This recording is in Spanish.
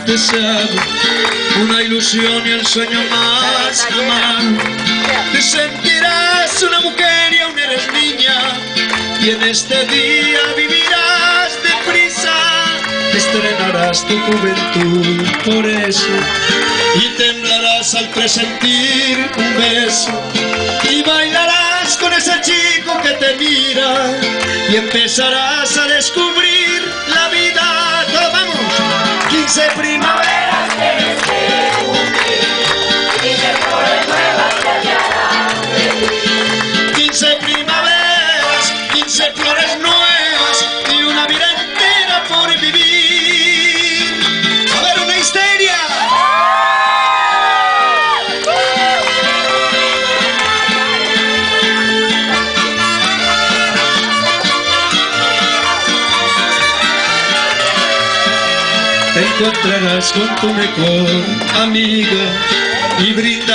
has deseado, una ilusión y el sueño más amado. Te sentirás una mujer y aún eres niña, y en este día vivirás deprisa. Estrenarás tu juventud por eso, y temblarás al presentir un beso, y bailarás con ese chico que te mira, y empezarás a descubrir la vida. ¡Todos vamos! 15 primaveras tienes que cumplir, 15 flores nuevas que te harán feliz. 15 primaveras, 15 flores nuevas y una vida entera por vivir. A ver, una histeria. Te encontrarás con tu mejor amiga y brindarás